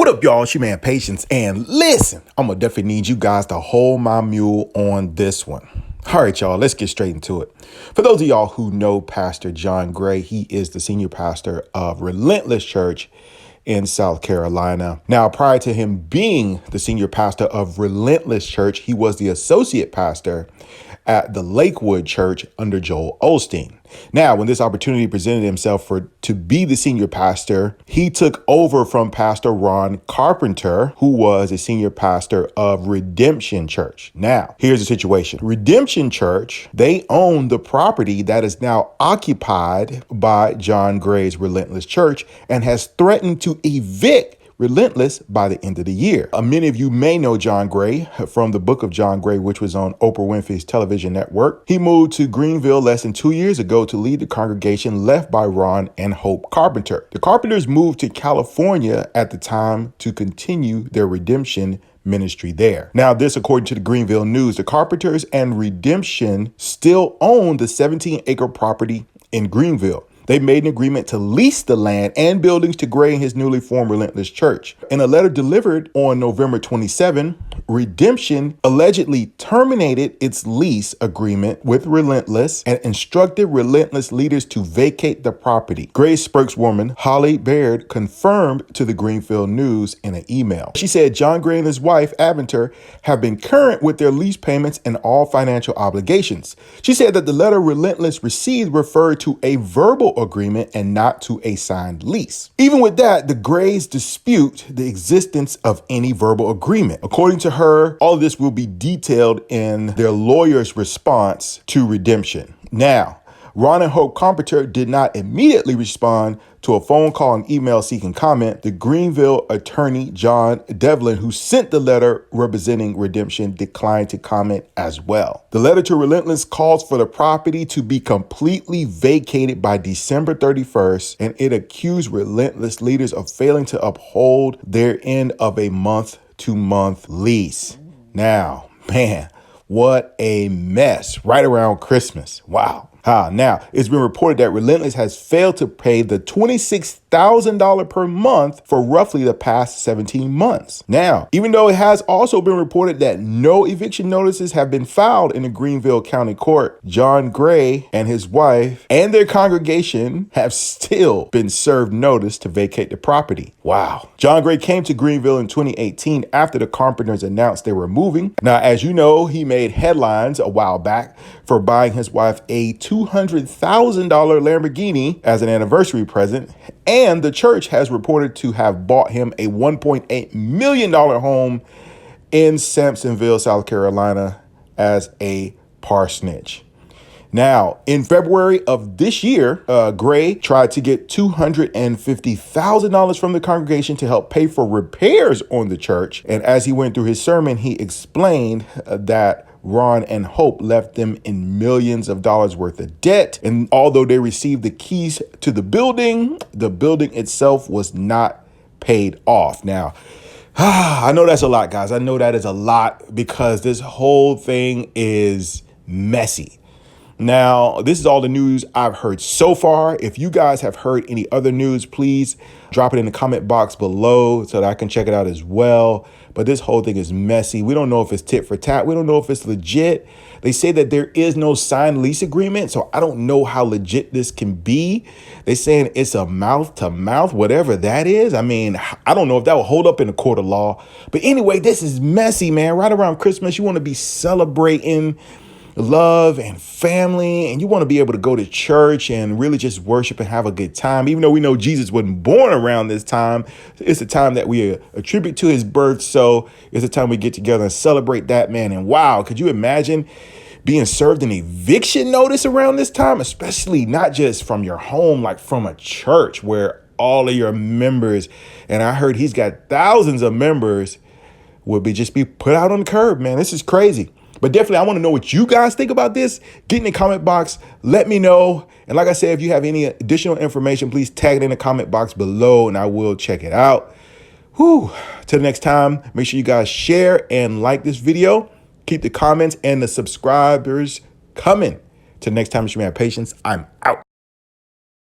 What up, y'all? It's your man Patience, and listen, I'm gonna definitely need you guys to hold my mule on this one. All right, y'all, let's get straight into it. For those of y'all who know Pastor John Gray, he is the senior pastor of Relentless Church in South Carolina. Now, prior to him being the senior pastor of Relentless Church, he was the associate pastor at the Lakewood Church under Joel Osteen. Now, when this opportunity presented himself to be the senior pastor, he took over from Pastor Ron Carpenter, who was a senior pastor of Redemption Church. Now, here's the situation. Redemption Church, they own the property that is now occupied by John Gray's Relentless Church and has threatened to evict Relentless by the end of the year. Many of you may know John Gray from the Book of John Gray, which was on Oprah Winfrey's television network. He moved to Greenville less than 2 years ago to lead the congregation left by Ron and Hope Carpenter. The Carpenters moved to California at the time to continue their redemption ministry there. Now, this, according to the Greenville News, the Carpenters and Redemption still own the 17-acre property in Greenville. They made an agreement to lease the land and buildings to Gray and his newly formed Relentless Church. In a letter delivered on November 27, Redemption allegedly terminated its lease agreement with Relentless and instructed Relentless leaders to vacate the property. Gray's spokeswoman, Holly Baird, confirmed to the Greenville News in an email. She said John Gray and his wife, Aventer, have been current with their lease payments and all financial obligations. She said that the letter Relentless received referred to a verbal agreement and not to a signed lease. Even with that, the Grays dispute the existence of any verbal agreement. According to her, all of this will be detailed in their lawyer's response to Redemption. Now, Ron and Hope Carpenter did not immediately respond to a phone call and email seeking comment. The Greenville attorney, John Devlin, who sent the letter representing Redemption, declined to comment as well. The letter to Relentless calls for the property to be completely vacated by December 31st, and it accused Relentless leaders of failing to uphold their end of a month-to-month lease. Now, man, what a mess right around Christmas. Wow. Now, it's been reported that Relentless has failed to pay the $26,000 per month for roughly the past 17 months. Now, even though it has also been reported that no eviction notices have been filed in the Greenville County Court, John Gray and his wife and their congregation have still been served notice to vacate the property. Wow. John Gray came to Greenville in 2018 after the Carpenters announced they were moving. Now, as you know, he made headlines a while back for buying his wife a $200,000 Lamborghini as an anniversary present, and the church has reported to have bought him a $1.8 million home in Sampsonville, South Carolina as a parsonage. Now, in February of this year, Gray tried to get $250,000 from the congregation to help pay for repairs on the church. And as he went through his sermon, he explained that Ron and Hope left them in millions of dollars worth of debt. And although they received the keys to the building itself was not paid off. Now, I know that's a lot, guys. I know that is a lot because this whole thing is messy. Now, this is all the news I've heard so far. If you guys have heard any other news, please drop it in the comment box below so that I can check it out as well. But this whole thing is messy. We don't know if it's tit for tat. We don't know if it's legit. They say that there is no signed lease agreement, so I don't know how legit this can be. They're saying it's a mouth to mouth, whatever that is. I mean, I don't know if that will hold up in a court of law. But anyway, this is messy, man. Right around Christmas, you want to be celebrating love and family, and you want to be able to go to church and really just worship and have a good time. Even though we know Jesus wasn't born around this time, it's a time that we attribute to his birth. So it's a time we get together and celebrate that, man. And wow, could you imagine being served an eviction notice around this time, especially not just from your home, like from a church where all of your members, and I heard he's got thousands of members, would be put out on the curb, man. This is crazy. But definitely, I want to know what you guys think about this. Get in the comment box. Let me know. And like I said, if you have any additional information, please tag it in the comment box below and I will check it out. Till next time, make sure you guys share and like this video. Keep the comments and the subscribers coming. Till next time, it's your man Patience. I'm out.